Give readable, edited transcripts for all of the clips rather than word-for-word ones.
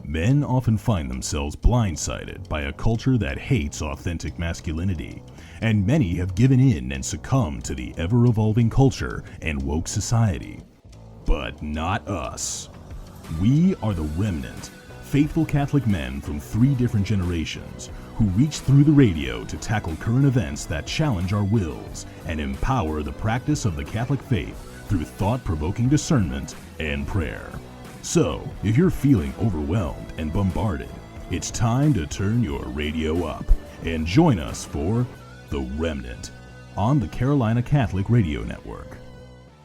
Men often find themselves blindsided by a culture that hates authentic masculinity, and many have given in and succumbed to the ever-evolving culture and woke society. But not us. We are the Remnant, faithful Catholic men from 3 different generations who reach through the radio to tackle current events that challenge our wills and empower the practice of the Catholic faith through thought-provoking discernment and prayer. So, if you're feeling overwhelmed and bombarded, it's time to turn your radio up and join us for The Remnant on the Carolina Catholic Radio Network.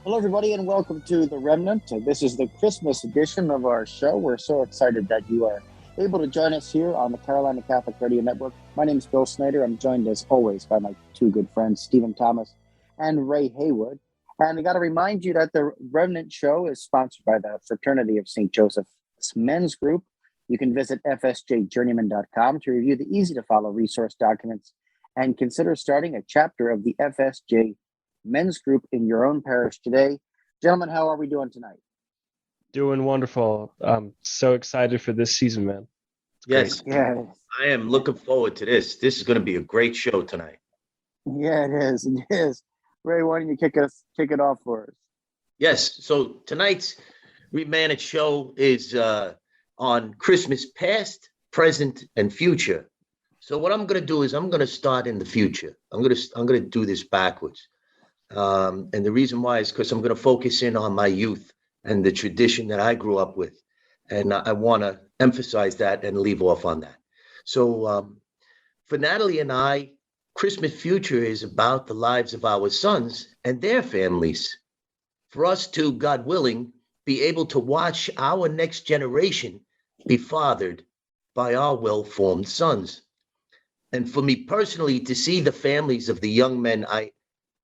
Hello, everybody, and welcome to The Remnant. This is the Christmas edition of our show. We're so excited that you are able to join us here on the Carolina Catholic Radio Network. My name is Bill Snyder. I'm joined, as always, by my 2 good friends, Stephen Thomas and Ray Haywood. And I got to remind you that the Remnant Show is sponsored by the Fraternity of St. Joseph's Men's Group. You can visit fsjjourneyman.com to review the easy-to-follow resource documents and consider starting a chapter of the FSJ Men's Group in your own parish today. Gentlemen, how are we doing tonight? Doing wonderful. I'm so excited for this season, man. Yes, Yeah, I am looking forward to this. This is going to be a great show tonight. yeah, it is. It is. Ray, why don't you kick it off for us? Yes, so tonight's ReMENant show is on Christmas past, present, and future. So what I'm going to do is I'm going to start in the future. I'm going to do this backwards. And the reason why is because I'm going to focus in on my youth and the tradition that I grew up with. And I want to emphasize that and leave off on that. So for Natalie and I, Christmas future is about the lives of our sons and their families. For us to, God willing, be able to watch our next generation be fathered by our well-formed sons. And for me personally, to see the families of the young men I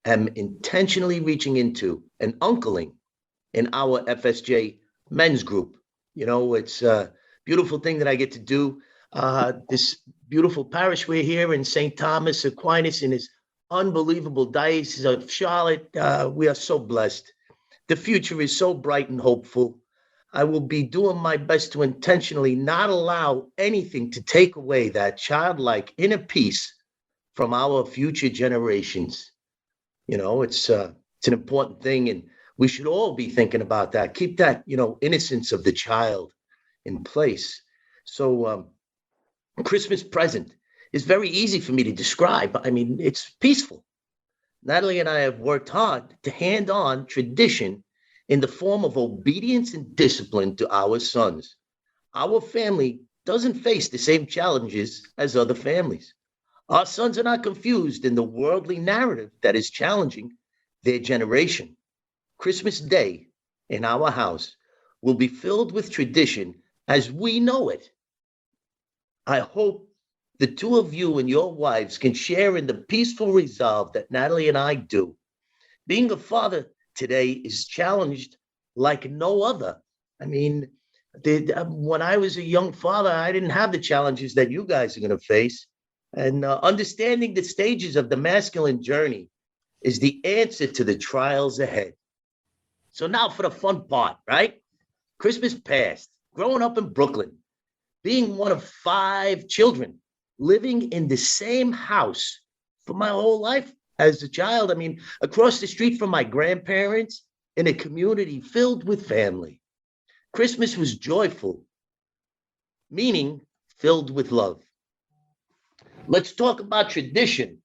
am intentionally reaching into and uncling in our FSJ men's group. You know, it's a beautiful thing that I get to do. This beautiful parish we're here in St. Thomas Aquinas in his unbelievable diocese of Charlotte. We are so blessed. The future is so bright and hopeful. I will be doing my best to intentionally not allow anything to take away that childlike inner peace from our future generations. You know, it's an important thing, and we should all be thinking about that. Keep that, innocence of the child in place. So Christmas present is very easy for me to describe. I mean, it's peaceful. Natalie and I have worked hard to hand on tradition in the form of obedience and discipline to our sons. Our family doesn't face the same challenges as other families. Our sons are not confused in the worldly narrative that is challenging their generation. Christmas Day in our house will be filled with tradition as we know it. I hope the 2 of you and your wives can share in the peaceful resolve that Natalie and I do. Being a father today is challenged like no other. I mean, when I was a young father, I didn't have the challenges that you guys are going to face. And understanding the stages of the masculine journey is the answer to the trials ahead. So now for the fun part, right? Christmas past, growing up in Brooklyn, being one of 5 children, living in the same house for my whole life as a child. I mean, across the street from my grandparents in a community filled with family. Christmas was joyful, meaning filled with love. Let's talk about tradition.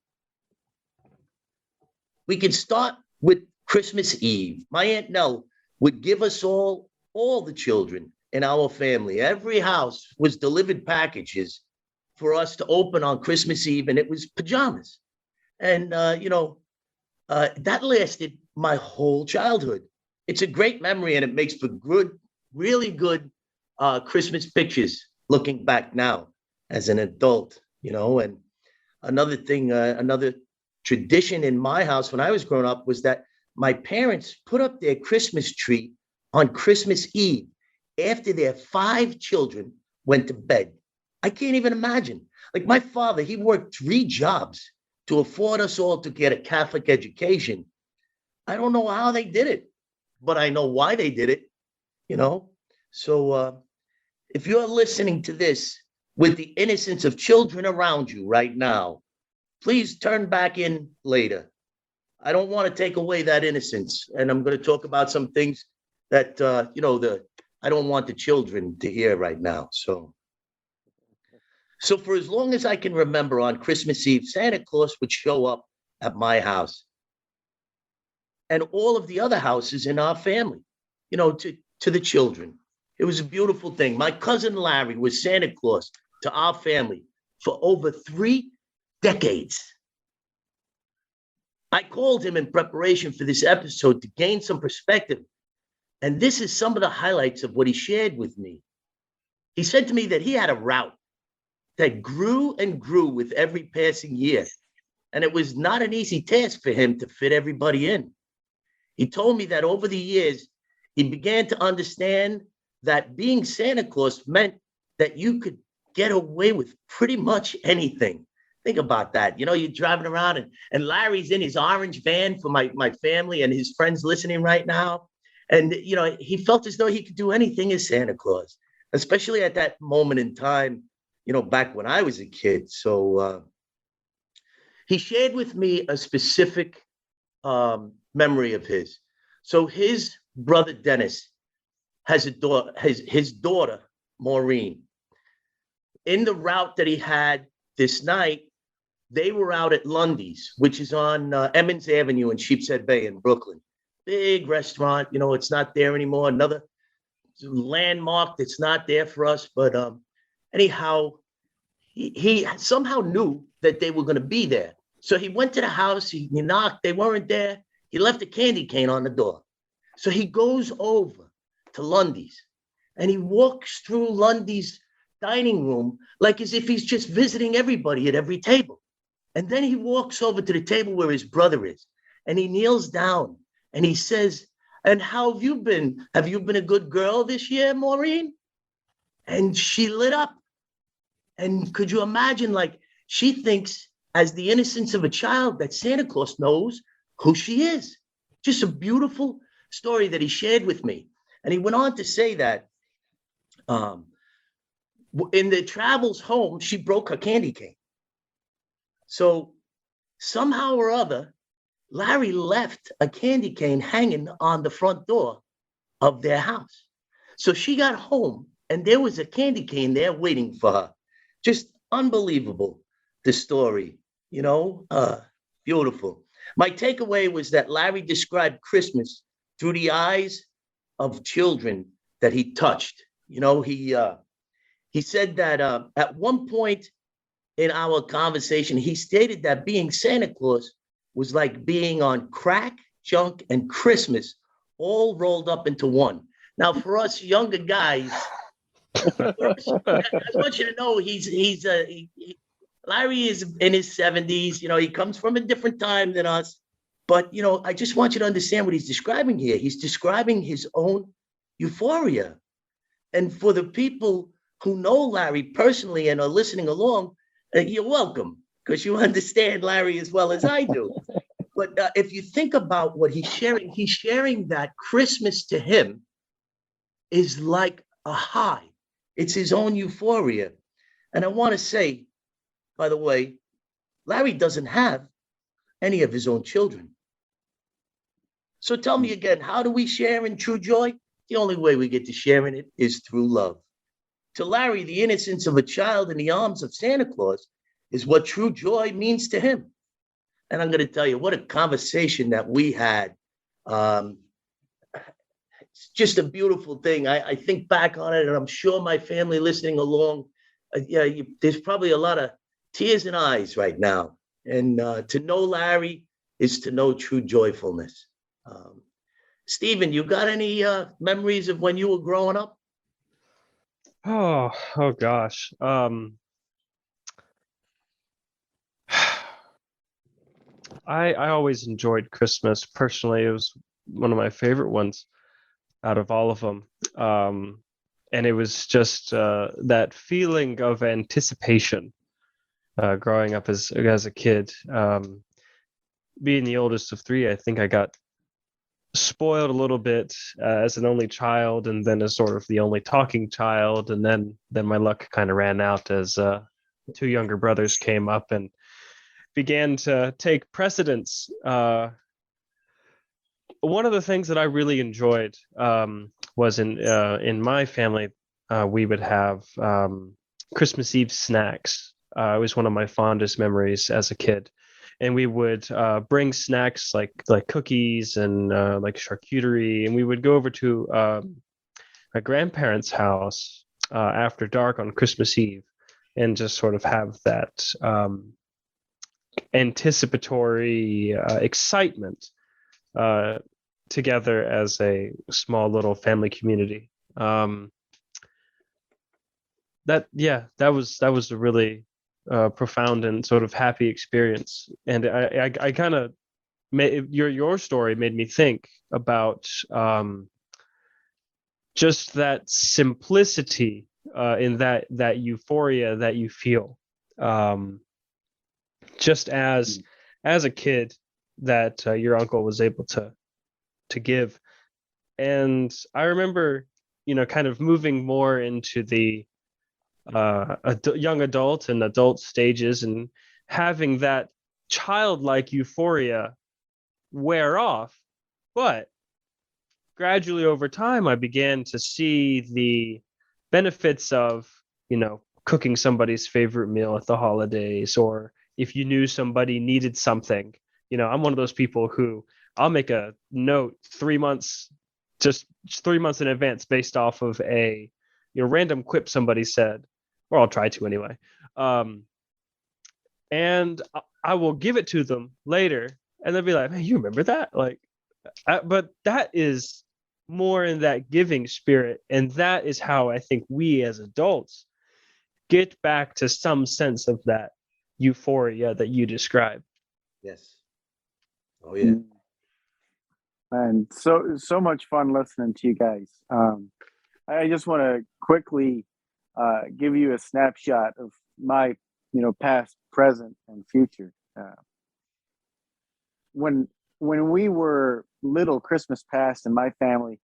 We can start with Christmas Eve. My Aunt Nell would give us all the children in our family. Every house was delivered packages for us to open on Christmas Eve, and it was pajamas. And, that lasted my whole childhood. It's a great memory, and it makes for good, really good Christmas pictures looking back now as an adult, And another thing, another tradition in my house when I was growing up was that my parents put up their Christmas tree on Christmas Eve after their 5 children went to bed. I can't even imagine. Like my father, he worked 3 jobs to afford us all to get a Catholic education. I don't know how they did it, but I know why they did it, So if you're listening to this with the innocence of children around you right now, please turn back in later. I don't want to take away that innocence. And I'm going to talk about some things that, I don't want the children to hear right now. So for as long as I can remember, on Christmas Eve, Santa Claus would show up at my house and all of the other houses in our family, to the children. It was a beautiful thing. My cousin Larry was Santa Claus to our family for over 3 decades. I called him in preparation for this episode to gain some perspective. And this is some of the highlights of what he shared with me. He said to me that he had a route that grew and grew with every passing year. And it was not an easy task for him to fit everybody in. He told me that over the years, he began to understand that being Santa Claus meant that you could get away with pretty much anything. Think about that. You're driving around and Larry's in his orange van for my family and his friends listening right now. And, he felt as though he could do anything as Santa Claus, especially at that moment in time, back when I was a kid. So he shared with me a specific memory of his. So his brother, Dennis, has a daughter, his daughter, Maureen. In the route that he had this night, they were out at Lundy's, which is on Emmons Avenue in Sheepshead Bay in Brooklyn. Big restaurant, it's not there anymore. Another landmark that's not there for us. But anyhow, he somehow knew that they were going to be there. So he went to the house, he knocked, they weren't there. He left a candy cane on the door. So he goes over to Lundy's and he walks through Lundy's dining room like as if he's just visiting everybody at every table. And then he walks over to the table where his brother is and he kneels down and he says, "And how have you been? Have you been a good girl this year, Maureen?" And she lit up. And could you imagine, like, she thinks as the innocence of a child that Santa Claus knows who she is. Just a beautiful story that he shared with me. And he went on to say that in the travels home, she broke her candy cane. So somehow or other, Larry left a candy cane hanging on the front door of their house. So she got home and there was a candy cane there waiting for her. Just unbelievable, the story, beautiful. My takeaway was that Larry described Christmas through the eyes of children that he touched. He said that at one point in our conversation, he stated that being Santa Claus was like being on crack, junk, and Christmas all rolled up into one. Now, for us younger guys, I want you to know Larry is in his 70s. He comes from a different time than us. But, I just want you to understand what he's describing here. He's describing his own euphoria. And for the people who know Larry personally and are listening along, you're welcome, because you understand Larry as well as I do. But if you think about what he's sharing that Christmas to him is like a high. It's his own euphoria. And I want to say, by the way, Larry doesn't have any of his own children. So tell me again, how do we share in true joy? The only way we get to share in it is through love. To Larry, the innocence of a child in the arms of Santa Claus is what true joy means to him. And I'm going to tell you, what a conversation that we had. It's just a beautiful thing. I think back on it, and I'm sure my family listening along, there's probably a lot of tears in eyes right now. And to know Larry is to know true joyfulness. Stephen, you got any memories of when you were growing up? Oh gosh. I always enjoyed Christmas. Personally, it was one of my favorite ones out of all of them. And it was just that feeling of anticipation growing up as a kid. Being the oldest of three, I think I got spoiled a little bit as an only child, and then as sort of the only talking child, and then my luck kind of ran out as two younger brothers came up and began to take precedence. One of the things that I really enjoyed was in my family, we would have Christmas Eve snacks. It was one of my fondest memories as a kid, and we would bring snacks like cookies and like charcuterie, and we would go over to my grandparents' house after dark on Christmas Eve, and just sort of have that anticipatory excitement together as a small little family community. That was a really profound and sort of happy experience, and I kind of your story made me think about just that simplicity in that euphoria that you feel just as a kid that your uncle was able to give. And I remember, kind of moving more into the young adult and adult stages and having that childlike euphoria wear off. But gradually over time, I began to see the benefits of, cooking somebody's favorite meal at the holidays, or if you knew somebody needed something. I'm one of those people who I'll make a note 3 months, just 3 months in advance, based off of a random quip somebody said, or I'll try to anyway. And I will give it to them later, and they'll be like, "Hey, you remember that?" But that is more in that giving spirit, and that is how I think we as adults get back to some sense of that euphoria that you described. Yes. Oh yeah. And so much fun listening to you guys. I just want to quickly give you a snapshot of my, past, present, and future. When we were little, Christmas past in my family,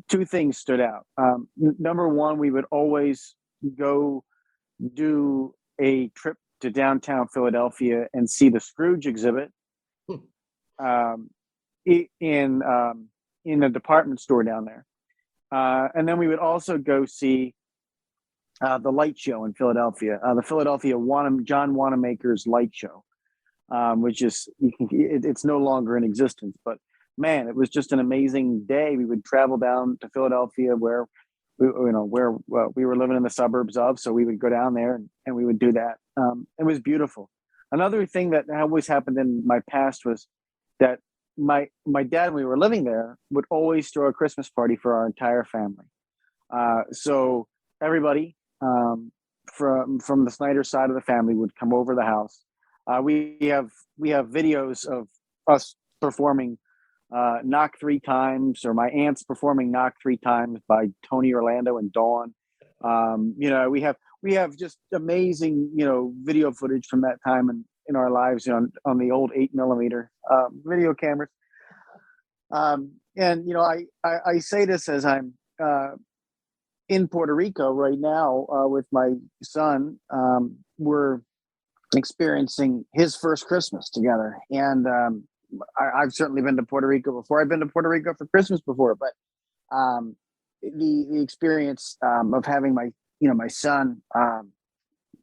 two things stood out. Number one, we would always go do a trip to downtown Philadelphia and see the Scrooge exhibit in a department store down there. And then we would also go see the light show in Philadelphia, the Philadelphia John Wanamaker's light show, which is, it's no longer in existence. But man, it was just an amazing day. We would travel down to Philadelphia where we were living in the suburbs of, so we would go down there and we would do that. It was beautiful. Another thing that always happened in my past was that my dad, when we were living there, would always throw a Christmas party for our entire family. So everybody from the Snyder side of the family would come over the house. We have videos of us performing Knock Three Times, or my aunts performing Knock Three Times by Tony Orlando and Dawn. We have just amazing, video footage from that time in our lives, on the old 8mm video cameras. And I say this as I'm in Puerto Rico right now with my son. We're experiencing his first Christmas together, and I've certainly been to Puerto Rico before. I've been to Puerto Rico for Christmas before, but the experience of having my son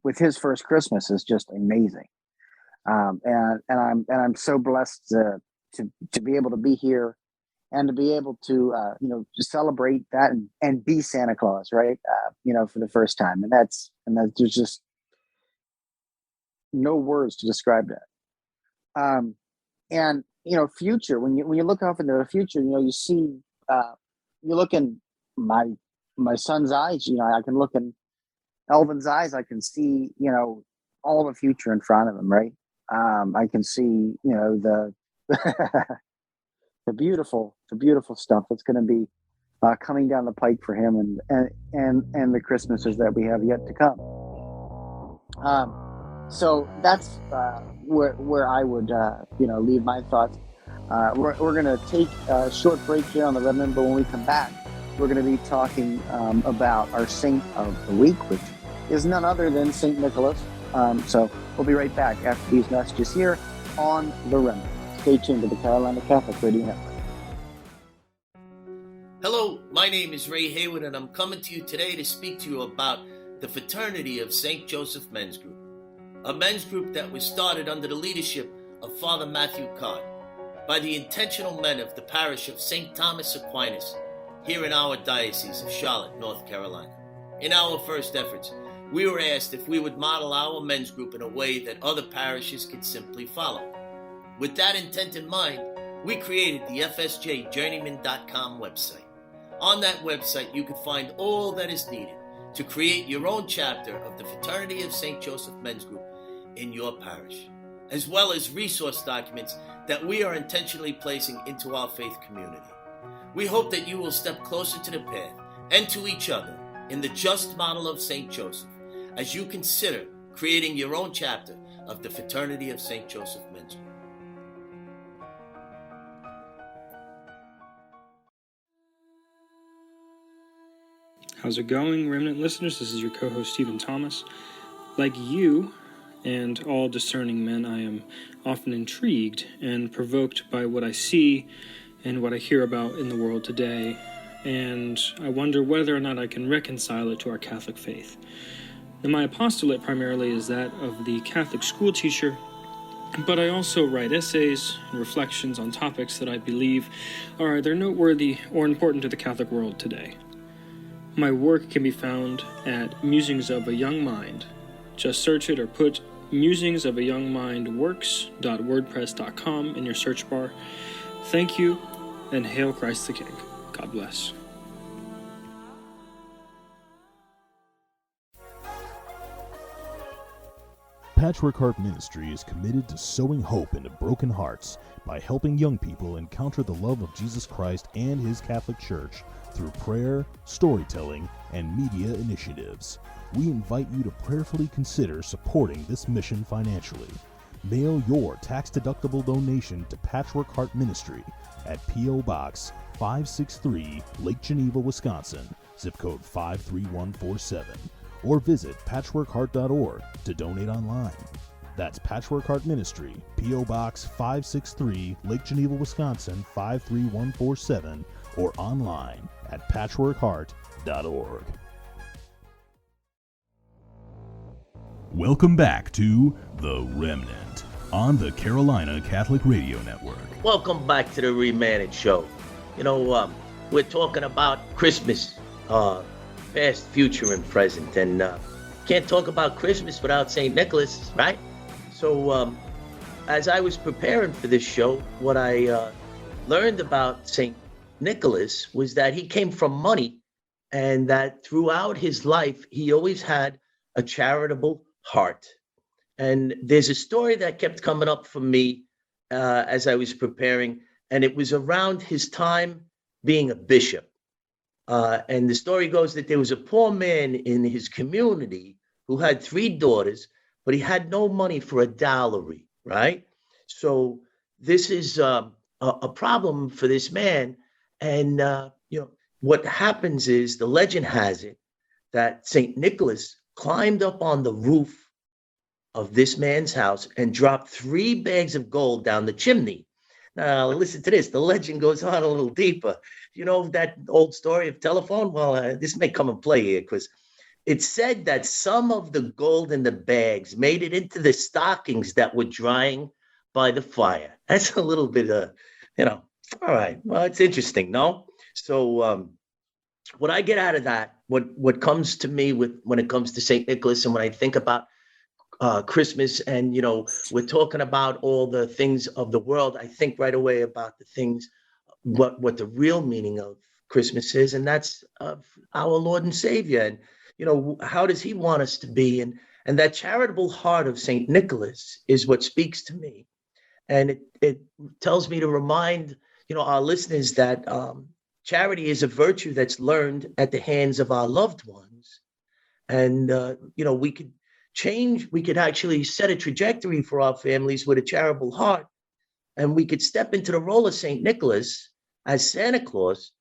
with his first Christmas is just amazing. And I'm so blessed to be able to be here and to be able to to celebrate that and be Santa Claus, right? For the first time, and that's there's just no words to describe that. And future, when you look off into the future, you see, you look in my son's eyes. I can look in Elvin's eyes. I can see all the future in front of him, right? I can see the the beautiful stuff that's going to be coming down the pike for him, and the Christmases that we have yet to come. So that's where I would leave my thoughts. We're going to take a short break here on the Remnant, but when we come back, we're going to be talking about our saint of the week, which is none other than St. Nicholas. So we'll be right back after these messages here on the Remnant. Stay tuned to the Carolina Catholic Radio Network. Hello, my name is Ray Haywood, and I'm coming to you today to speak to you about the Fraternity of St. Joseph Men's Group, a men's group that was started under the leadership of Father Matthew Codd by the intentional men of the parish of St. Thomas Aquinas here in our Diocese of Charlotte, North Carolina. In our first efforts, we were asked if we would model our men's group in a way that other parishes could simply follow. With that intent in mind, we created the fsjjourneyman.com website. On that website, you can find all that is needed to create your own chapter of the Fraternity of St. Joseph Men's Group in your parish, as well as resource documents that we are intentionally placing into our faith community. We hope that you will step closer to the path and to each other in the just model of St. Joseph as you consider creating your own chapter of the Fraternity of St. Joseph Men's Group. How's it going, Remnant listeners? This is your co-host, Stephen Thomas. Like you and all discerning men, I am often intrigued and provoked by what I see and what I hear about in the world today, and I wonder whether or not I can reconcile it to our Catholic faith. Now, my apostolate primarily is that of the Catholic school teacher, but I also write essays and reflections on topics that I believe are either noteworthy or important to the Catholic world today. My work can be found at Musings of a Young Mind. Just search it or put Musings of a Young Mind works.wordpress.com in your search bar. Thank you, and hail Christ the King. God bless. Patchwork Heart Ministry is committed to sowing hope into broken hearts by helping young people encounter the love of Jesus Christ and His Catholic Church through prayer, storytelling, and media initiatives. We invite you to prayerfully consider supporting this mission financially. Mail your tax-deductible donation to Patchwork Heart Ministry at P.O. Box 563, Lake Geneva, Wisconsin, zip code 53147, or visit patchworkheart.org to donate online. That's Patchwork Heart Ministry, P.O. Box 563, Lake Geneva, Wisconsin 53147, or online at patchworkheart.org. Welcome back to The Remnant on the Carolina Catholic Radio Network. Welcome back to the ReMENant show. We're talking about Christmas, past, future, and present, and can't talk about Christmas without St. Nicholas, right? So as I was preparing for this show, what I learned about St. Nicholas was that he came from money, and that throughout his life, he always had a charitable heart. And there's a story that kept coming up for me as I was preparing, and it was around his time being a bishop. And the story goes that there was a poor man in his community who had 3 daughters, but he had no money for a dowry, right? So this is a problem for this man. And, what happens is, the legend has it that St. Nicholas climbed up on the roof of this man's house and dropped 3 bags of gold down the chimney. Now, listen to this. The legend goes on a little deeper. You know that old story of telephone? Well, this may come and play here, because it's said that some of the gold in the bags made it into the stockings that were drying by the fire. That's a little bit, all right. Well, it's interesting, no? So what I get out of that, what comes to me when it comes to St. Nicholas, and when I think about Christmas, and we're talking about all the things of the world, I think right away about the things, what the real meaning of Christmas is, and that's of our Lord and Savior. And how does he want us to be? And that charitable heart of St. Nicholas is what speaks to me, and it tells me to remind our listeners that charity is a virtue that's learned at the hands of our loved ones, and we could actually set a trajectory for our families with a charitable heart and we could step into the role of St. Nicholas as Santa Claus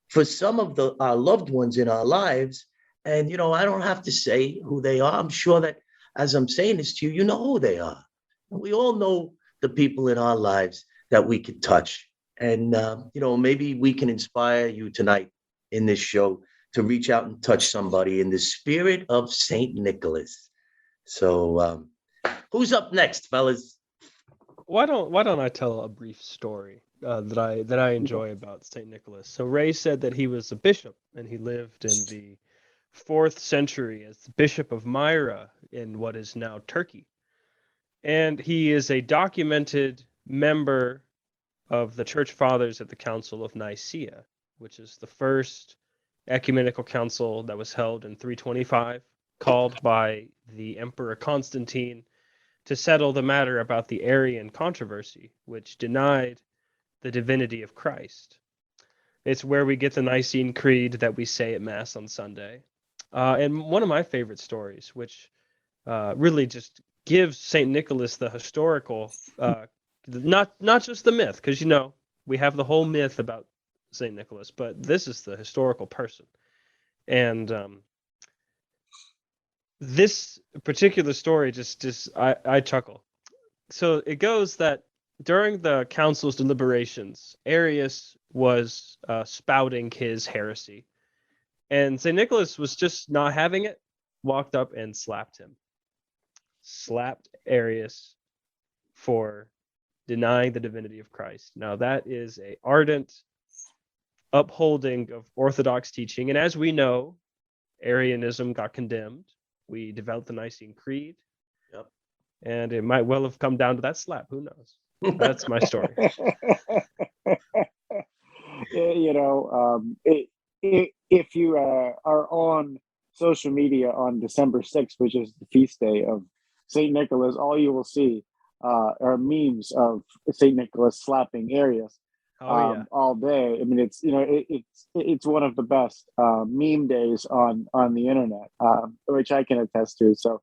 for some of our loved ones in our lives. And, I don't have to say who they are. I'm sure that as I'm saying this to you, you know who they are. And we all know the people in our lives that we could touch. And, maybe we can inspire you tonight in this show to reach out and touch somebody in the spirit of St. Nicholas. So who's up next, fellas? Why don't I tell a brief story that I enjoy about Saint Nicholas? So Ray said that he was a bishop and he lived in the 4th century as the Bishop of Myra in what is now Turkey, and he is a documented member of the Church Fathers at the Council of Nicaea, which is the first ecumenical council that was held in 325, called by the Emperor Constantine to settle the matter about the Arian controversy, which denied the divinity of Christ. It's where we get the Nicene Creed that we say at Mass on Sunday. And one of my favorite stories, which really just gives St. Nicholas the historical, not just the myth, because, we have the whole myth about St. Nicholas, but this is the historical person. And this particular story I chuckle. So it goes that during the council's deliberations, Arius was spouting his heresy, and St. Nicholas was just not having it, walked up and slapped Arius for denying the divinity of Christ. Now that is a ardent upholding of Orthodox teaching, and as we know, Arianism got condemned. We developed the Nicene Creed. Yep. And it might well have come down to that slap. Who knows? That's my story. If you are on social media on December 6th, which is the feast day of St. Nicholas, all you will see are memes of St. Nicholas slapping Arius all day. I mean, it's one of the best meme days on the internet, which I can attest to. So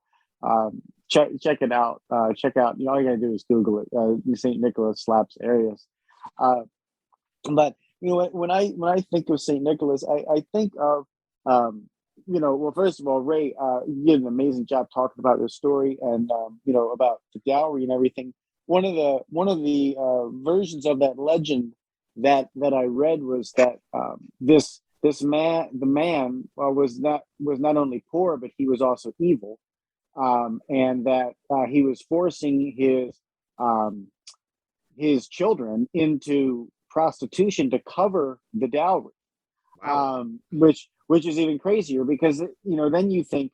check it out. Check out. All you gotta do is Google it. St. Nicholas slaps Arius. But when I think of St. Nicholas, I think of well, first of all, Ray, you did an amazing job talking about this story and about the dowry and everything. One of the versions of that legend that I read was that the man was not only poor, but he was also evil, and that he was forcing his children into prostitution to cover the dowry. Wow. Which is even crazier because then you think,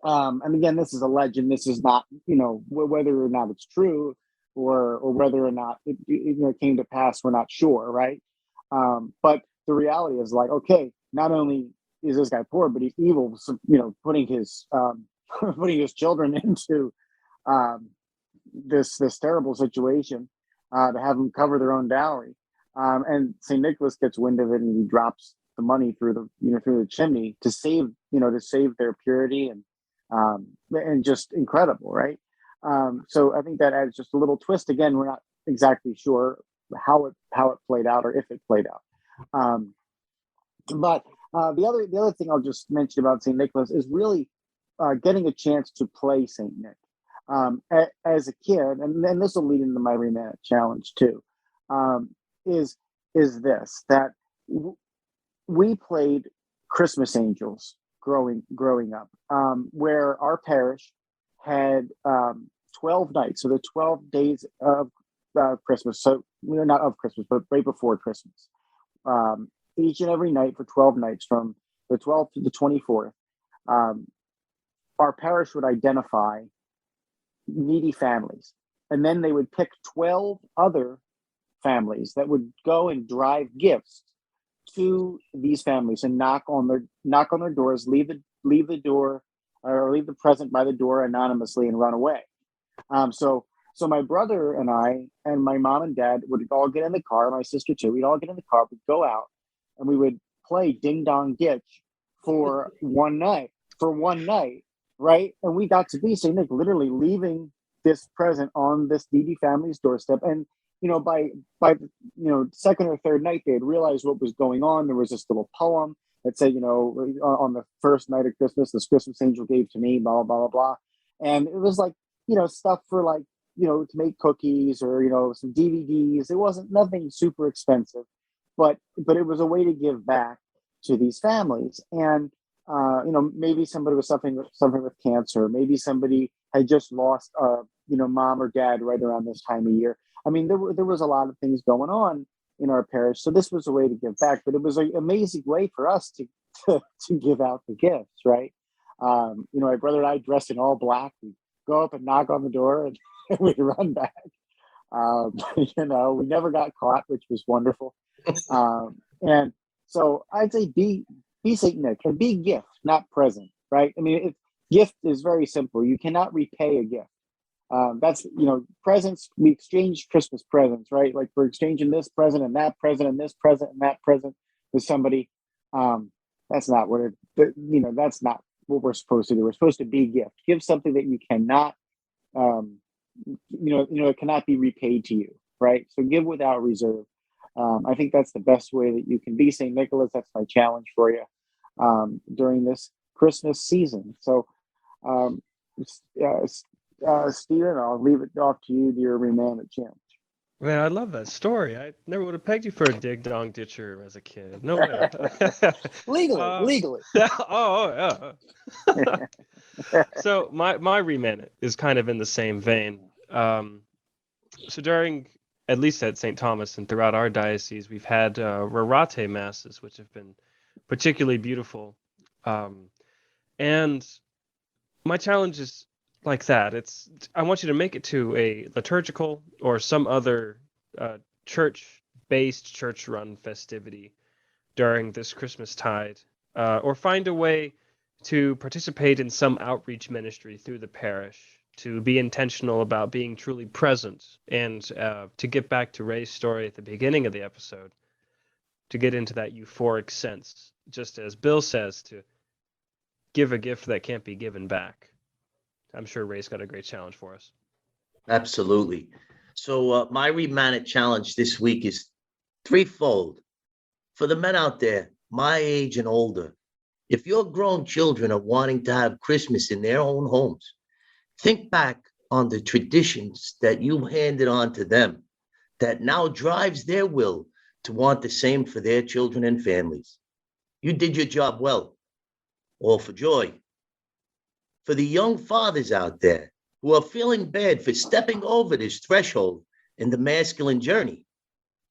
and again, this is a legend. This is not whether or not it's true or whether or not it came to pass. We're not sure, right? But the reality is like, okay, not only is this guy poor, but he's evil. So, putting his children into this terrible situation to have them cover their own dowry. And St. Nicholas gets wind of it and he drops the money through the chimney to save their purity and just incredible, right? So I think that adds just a little twist. Again, we're not exactly sure how it played out or if it played out. But the other thing I'll just mention about St. Nicholas is really getting a chance to play St. Nick as a kid, and then this will lead into my ReMENant challenge too. Is this that we played Christmas Angels growing up, where our parish had 12 nights, so the 12 days of Christmas. So not of Christmas, but right before Christmas. Each and every night for 12 nights, from the 12th to the 24th, our parish would identify needy families, and then they would pick 12 other families that would go and drive gifts to these families and knock on their doors, leave the door or leave the present by the door anonymously and run away. So my brother and I and my mom and dad would all get in the car, my sister too, we'd all get in the car, we'd go out and we would play Ding Dong Ditch for one night, right? And we got to be St. Nick, literally leaving this present on this needy family's doorstep. And by second or third night, they had realized what was going on. There was this little poem that said, on the first night of Christmas, this Christmas angel gave to me, blah, blah, blah, blah. And it was like, stuff for like, to make cookies or, some DVDs. It wasn't nothing super expensive, but it was a way to give back to these families. And, maybe somebody was suffering with cancer. Maybe somebody had just lost, mom or dad right around this time of year. I mean, there was a lot of things going on in our parish. So this was a way to give back, but it was an amazing way for us to give out the gifts, right? My brother and I dressed in all black. We go up and knock on the door and we run back. We never got caught, which was wonderful. And so I'd say be Saint Nick and be gift, not present, right? I mean, gift is very simple. You cannot repay a gift. That's, presents, we exchange Christmas presents, right? Like we're exchanging this present and that present and this present and that present with somebody. That's not that's not what we're supposed to do. We're supposed to be gift. Give something that you cannot, it cannot be repaid to you, right? So give without reserve. I think that's the best way that you can be St. Nicholas. That's my challenge for you during this Christmas season. So, Stephen, I'll leave it off to you, dear ReMENant challenge. Man, I love that story. I never would have pegged you for a ding-dong ditcher as a kid. No way. Legally. Oh, yeah. So my ReMENant is kind of in the same vein. So during, at least at St. Thomas and throughout our diocese, we've had Rorate masses, which have been particularly beautiful. And my challenge is like that. I want you to make it to a liturgical or some other church-based, church-run festivity during this Christmas tide, or find a way to participate in some outreach ministry through the parish, to be intentional about being truly present, and to get back to Ray's story at the beginning of the episode, to get into that euphoric sense, just as Bill says, to give a gift that can't be given back. I'm sure Ray's got a great challenge for us. Absolutely. So my ReMENant challenge this week is threefold. For the men out there, my age and older, if your grown children are wanting to have Christmas in their own homes, think back on the traditions that you handed on to them that now drives their will to want the same for their children and families. You did your job well. All for joy. For the young fathers out there who are feeling bad for stepping over this threshold in the masculine journey,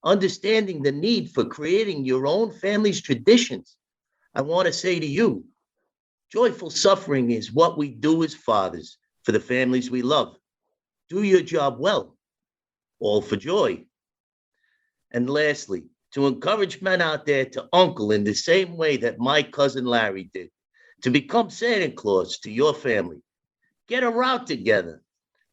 understanding the need for creating your own family's traditions, I want to say to you, joyful suffering is what we do as fathers for the families we love. Do your job well. All for joy. And lastly, to encourage men out there to uncle in the same way that my cousin Larry did, to become Santa Claus to your family. Get a route together.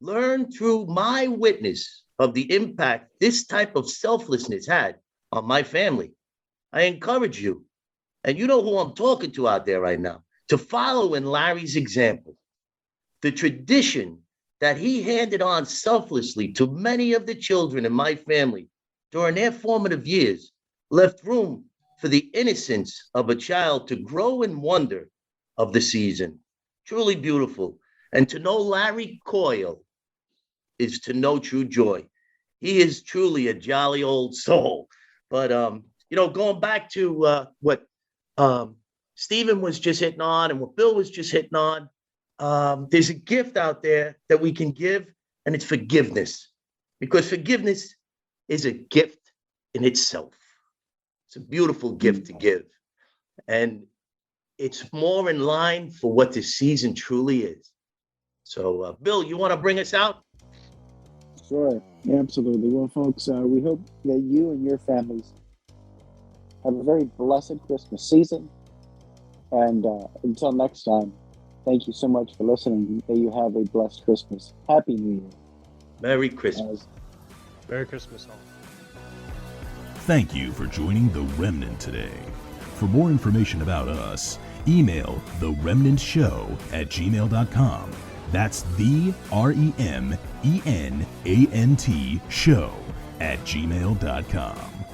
Learn through my witness of the impact this type of selflessness had on my family. I encourage you, and you know who I'm talking to out there right now, to follow in Larry's example. The tradition that he handed on selflessly to many of the children in my family during their formative years left room for the innocence of a child to grow in wonder of the season. Truly beautiful. And to know Larry Coyle is to know true joy. He is truly a jolly old soul. But, going back to what Stephen was just hitting on and what Bill was just hitting on, there's a gift out there that we can give, and it's forgiveness. Because forgiveness is a gift in itself. It's a beautiful gift to give. And it's more in line for what this season truly is. So, Bill, you want to bring us out? Sure, absolutely. Well, folks, we hope that you and your families have a very blessed Christmas season. And until next time, thank you so much for listening. May you have a blessed Christmas. Happy New Year. Merry Christmas. Merry Christmas all. Thank you for joining The ReMENant today. For more information about us, email theremnantshow@gmail.com. That's the ReMENant show at gmail.com.